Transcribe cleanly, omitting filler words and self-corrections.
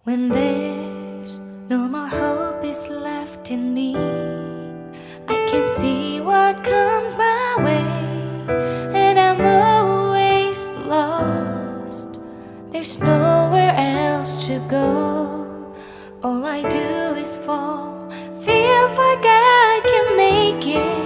When there's no more hope is left in me, I can see what comes my way, and I'm always lost. There's nowhere else to go. All I do is fall. Feels like I can make it,